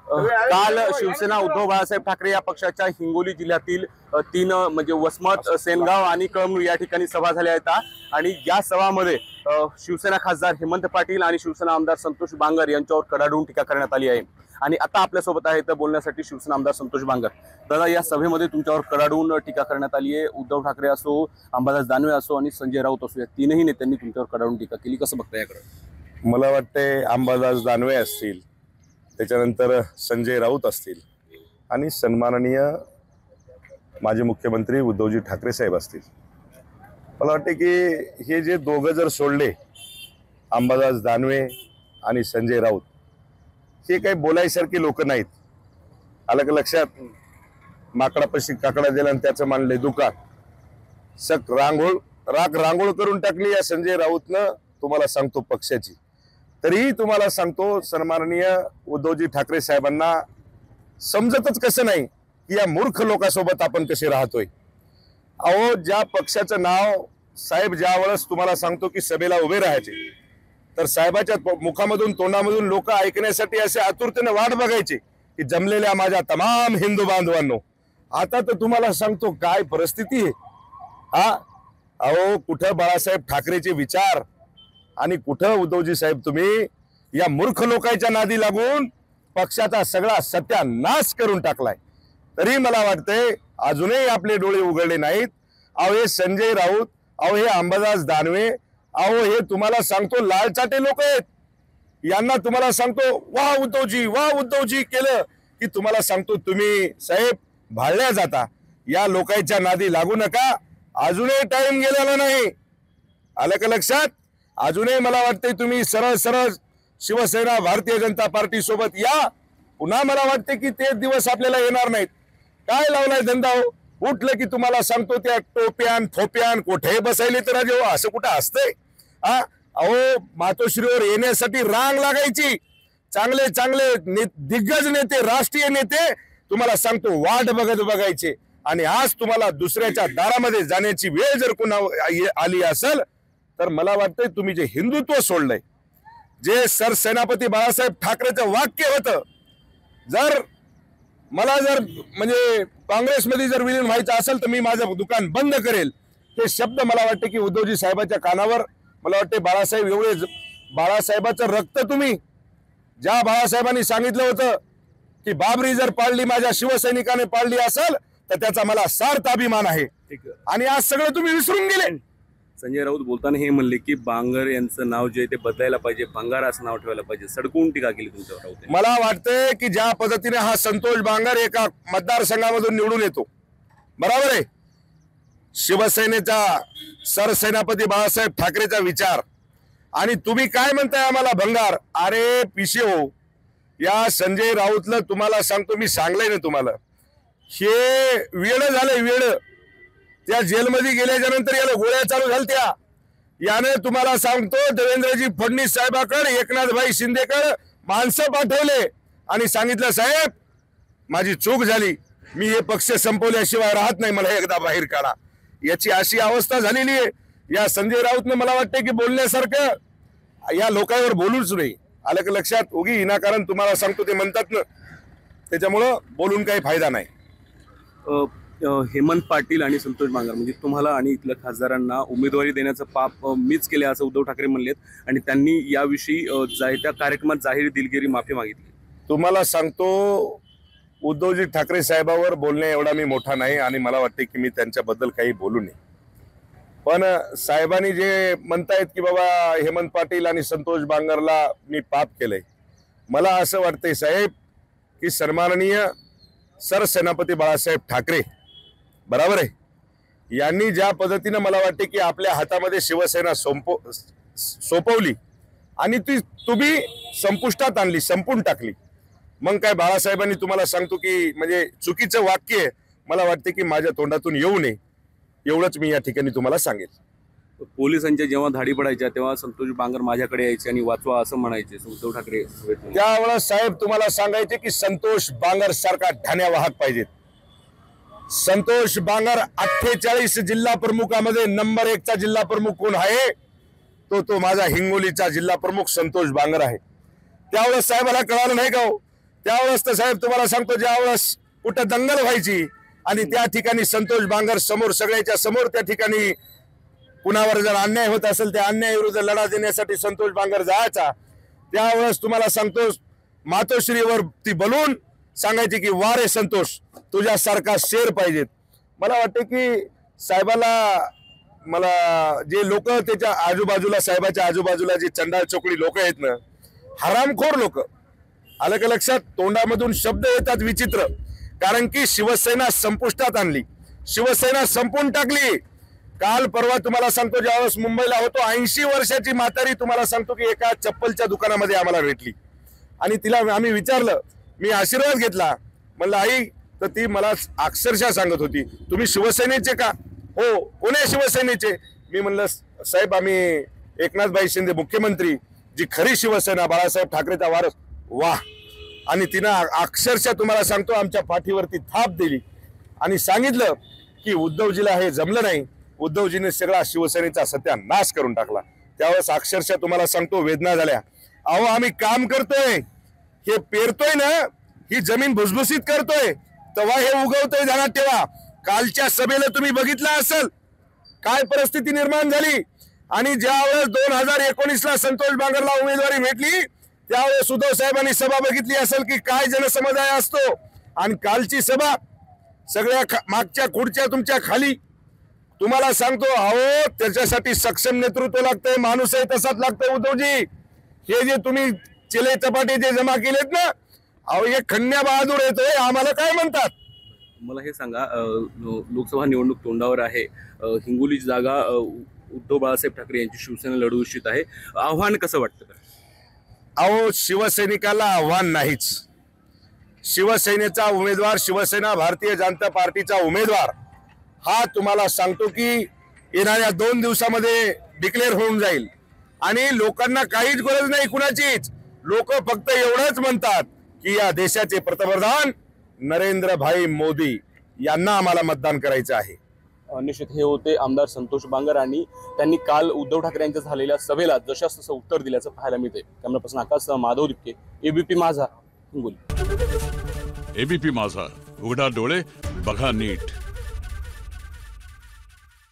काल शिवसेना उद्धव बाळासाहेब ठाकरे या पक्षाच्या हिंगोली जिल्ह्यातील 3 म्हणजे वसमत, सेनगाव आणि कळमनुर या ठिकाणी सभा झाल्या आहेत आणि या सभामध्ये शिवसेना खासदार हेमंत पाटील आणि शिवसेना आमदार संतोष बांगर यांच्यावर कडाडून टीका करण्यात आली आहे। आणि आता आपल्यासोबत आहे तर बोलण्यासाठी शिवसेना आमदार संतोष बांगर। दादा, या सभेमध्ये तुमच्यावर कडाडून टीका करण्यात आली आहे। उद्धव ठाकरे असो, अंबादास दानवे असो आणि संजय राऊत असो, या तीनही नेत्यांनी तुमच्यावर कडाडून टीका केली। कसं बघता याकडे? मला वाटते अंबादास दानवे असतील, त्याच्यानंतर संजय राऊत असतील आणि सन्माननीय माजी मुख्यमंत्री उद्धवजी ठाकरे साहेब असतील। मला वाटते की हे जे दोघं जर सोडले, अंबादास दानवे आणि संजय राऊत, हे काही बोलायसारखे लोक नाहीत। आलं का लक्षात? माकडापाशी काकडा दिला आणि त्याचं मानले दुकान। राख रांगोळ करून टाकली या संजय राऊतनं, तुम्हाला सांगतो पक्षाची। तरीही तुम्हाला सांगतो, सन्माननीय उद्धवजी ठाकरे साहेबांना समजतच कसं नाही की या मूर्ख लोकांसोबत आपण कसे राहतोय। अहो, ज्या पक्षाचं नाव साहेब, ज्या वेळेस तुम्हाला सांगतो की सभेला उभे राहायचे, तर साहेबाच्या मुखामधून तोंडामधून लोक ऐकण्यासाठी असे आतुरतेने वाट बघायचे की जमलेल्या माझ्या तमाम हिंदू बांधवांनो। आता तर तुम्हाला सांगतो काय परिस्थिती आहे। अहो, कुठं बाळासाहेब ठाकरेचे विचार आणि कुठं उद्धवजी साहेब तुम्ही या मूर्ख लोकांच्या नादी लागून पक्षाचा सगळा सत्यानाश करून टाकलाय। तरी मला वाटतंय अजूनही आपले डोळे उघडले नाहीत। अहो, हे संजय राऊत, अहो हे अंबादास दानवे, अहो हे तुम्हाला सांगतो लालचाटे लोक आहेत। यांना तुम्हाला सांगतो वाह उद्धवजी केलं की तुम्हाला सांगतो तुम्ही साहेब भाळल्या जाता। या लोकांच्या नादी लागू नका, अजूनही टाइम गेलेला नाही। आलं का लक्षात? अजूनही मला वाटते तुम्ही सरळ शिवसेना भारतीय जनता पार्टी सोबत या। पुन्हा मला वाटते की ते दिवस आपल्याला येणार नाहीत। काय लावलाय धंदा हो? उठलं की तुम्हाला सांगतो त्या टोप्यान थोप्यान कोठे बसायले तर जेव्हा असं कुठं असतंय? अहो, मातोश्रीवर येण्यासाठी रांग लागायची। चांगले दिग्गज नेते, राष्ट्रीय नेते तुम्हाला सांगतो वाट बघायचे। आणि आज तुम्हाला दुसऱ्याच्या दारामध्ये जाण्याची वेळ जर कुणा आली असेल तर मला वाटतंय तुम्ही जे हिंदुत्व सोडलंय, जे सरसेनापती बाळासाहेब ठाकरेचं वाक्य होतं, जर मला जर म्हणजे काँग्रेसमध्ये जर विलीन व्हायचं असेल तर मी माझं दुकान बंद करेल, हे शब्द मला वाटते की उद्धवजी साहेबांच्या कानावर मला वाटते बाळासाहेब एवढे बाळासाहेबाचं रक्त तुम्ही ज्या बाळासाहेबांनी सांगितलं होतं की बाबरी जर पाळली, माझ्या शिवसैनिकाने पाळली असेल तर त्याचा मला सार्थ अभिमान आहे। आणि आज सगळं तुम्ही विसरून गेले। संजय राऊत बोलताना हे म्हणले की बांगर यांचं नाव जे ते बदलायला पाहिजे, बांगर असं नाव ठेवायला पाहिजे। सडकून टीका केली तुमच्यावर राऊत। मला वाटतंय की ज्या पद्धतीने हा संतोष बांगर एका मतदारसंघामधून निवडून येतो, बरोबर आहे, शिवसेनेचा सरसेनापती बाळासाहेब ठाकरेचा विचार, आणि तुम्ही काय म्हणताय आम्हाला भंगार? अरे पिशे हो, या संजय राऊतला तुम्हाला सांगतो, मी सांगलंय ना तुम्हाला, हे वेळ झालंय वेळ। त्या जेलमध्ये गेल्याच्या नंतर याला गोळ्या चालू झालत्या। याने तुम्हाला सांगतो देवेंद्रजी फडणवीस साहेबाकडे, एकनाथभाई शिंदेकडे माणसं पाठवले आणि सांगितलं साहेब माझी चूक झाली, मी हे पक्ष संपवल्याशिवाय राहत नाही, मला एकदा बाहेर काढा। याची अशी अवस्था झालेली आहे। या संजय राऊतने मला वाटते की बोलण्यासारखं या लोकांवर बोलूच नाही। आलं का लक्षात? उगी विनाकारण तुम्हाला सांगतो ते म्हणतात ना, त्याच्यामुळं बोलून काही फायदा नाही। हेमंत पाटील आणि संतोष बांगर म्हणजे तुम्हाला आणि इथल्या खासदारांना उमेदवारी देण्याचं पाप मीच केले असं उद्धव ठाकरे म्हणलेत आणि त्यांनी याविषयी त्या कार्यक्रमात जाहीर दिलगिरी माफी मागितली। तुम्हाला सांगतो उद्धवजी ठाकरे साहेबांवर बोलणे एवढा मी मोठा नाही आणि मला वाटते की मी त्यांच्याबद्दल काही बोलू नये। पण साहेबांनी जे म्हणतायत की बाबा हेमंत पाटील आणि संतोष बांगरला मी पाप केलंय, मला असं वाटतंय साहेब की सन्माननीय सरसेनापती बाळासाहेब ठाकरे, बरोबर आहे, यांनी ज्या पद्धतीने मला वाटते की आपल्या हातामध्ये शिवसेना सोपवली आणि ती तुम्ही संपुष्टात आणली, संपून टाकली। मग काय बाळासाहेबांनी तुम्हाला सांगतो की म्हणजे चुकीचं वाक्य मला वाटते की माझ्या तोंडातून येऊ नये, एवढंच मी या ठिकाणी तुम्हाला सांगेल। पोलिसांच्या जेव्हा धाडी पडायच्या तेव्हा संतोष बांगर माझ्याकडे यायचे आणि वाचवा असं म्हणायचे उद्धव ठाकरे। त्यावेळेस साहेब तुम्हाला सांगायचे की संतोष बांगर सारखा ठाण्या वाहक पाहिजेत। संतोष बांगर 48 जिल्हा प्रमुखामध्ये नंबर 1 चा जिल्हा प्रमुख कोण आहे? तो माझा हिंगोलीचा जिल्हा प्रमुख संतोष बांगर आहे। त्यावेळेस साहेबाला कळालं नाही का हो? त्यावेळेस तर साहेब तुम्हाला सांगतो, ज्यावेळेस कुठं दंगल व्हायची आणि त्या ठिकाणी संतोष बांगर समोर, सगळ्याच्या समोर त्या ठिकाणी कुणावर जर अन्याय होत असेल त्या अन्यायाविरुद्ध लढा देण्यासाठी संतोष बांगर जायचा, त्यावेळेस तुम्हाला सांगतो मातोश्रीवर ती बोलून सांगायची की वा रे संतोष, तुझ्यासारखा शेर पाहिजेत. मला वाटते की साहेबाला, मला जे लोक त्याच्या आजूबाजूला, साहेबाच्या आजूबाजूला जे चंडाळ चोकडी लोक आहेत ना, हरामखोर लोक, आलं का लक्षात? तोंडामधून शब्द येतात विचित्र. कारण की शिवसेना संपुष्टात आणली, शिवसेना संपून टाकली. काल परवा तुम्हाला सांगतो, ज्यावेळेस मुंबईला होतो, 80 वर्षाची म्हातारी तुम्हाला सांगतो की एका चप्पलच्या दुकानामध्ये आम्हाला भेटली आणि तिला आम्ही विचारलं, मी आशीर्वाद घेतला, म्हणलं आई, तर ती मला अक्षरशः सांगत होती, तुम्ही शिवसेनेचे का? हो. कोणी शिवसेनेचे? मी म्हणलं साहेब आम्ही एकनाथभाई शिंदे मुख्यमंत्री, जी खरी शिवसेना, बाळासाहेब ठाकरेचा वारस. वाह. आणि तिनं अक्षरशः तुम्हाला सांगतो आमच्या पाठीवरती थाप दिली आणि सांगितलं की उद्धवजीला हे जमलं नाही, उद्धवजीने सगळा शिवसेनेचा सत्यानाश करून टाकला. त्यावेळेस अक्षरशः तुम्हाला सांगतो वेदना झाल्या. अहो आम्ही काम करतोय, हे पेरतोय ना, ही जमीन भुसभुशीत करतोय, तेव्हा हे उगवतोय. ध्यानात ठेवा. कालच्या सभेला तुम्ही बघितलं असेल काय परिस्थिती निर्माण झाली. आणि ज्यावेळेस 2019ला संतोष बांगरला उमेदवारी भेटली, त्यावेळेस उद्धव साहेबांनी सभा बघितली असेल की काय जनसमुदाय असतो. आणि कालची सभा सगळ्या मागच्या खुर्च्या तुमच्या खाली. तुम्हाला सांगतो, अहो त्याच्यासाठी सक्षम नेतृत्व लागतंय, माणूसही तसाच लागतंय. उद्धवजी, हे जे तुम्ही चिले चपाटे जे जमा केलेत ना, अहो हे खन्या बहादूर येतोय, आम्हाला काय म्हणतात? मला हे सांगा, लोकसभा निवडणूक तोंडावर आहे, हिंगोली जागा उद्धव बाळासाहेब ठाकरे यांची शिवसेना लढवू इच्छित आहे, आव्हान कसं वाटतं? अहो शिवसैनिकाला आव्हान नाहीच. शिवसेनेचा उमेदवार, शिवसेना भारतीय जनता पार्टीचा उमेदवार हा तुम्हाला सांगतो की येणाऱ्या 2 दिवसामध्ये डिक्लेअर होऊन जाईल आणि लोकांना काहीच गरज नाही कुणाचीच. लोक फक्त एवढंच म्हणतात की या देशाचे पंतप्रधान नरेंद्रभाई मोदी यांना आम्हाला मतदान करायचं आहे. निश्चित हे होते आमदार संतोष बांगर आणि त्यांनी काल उद्धव ठाकरे यांच्या झालेल्या सभेला जशास तसं उत्तर दिल्याचं पाहायला मिळते. कॅमेरापर्सन आकाश, माधव दिपके, एबीपी माझा, हिंगोली. एबीपी माझा, उघडा डोळे बघा नीट.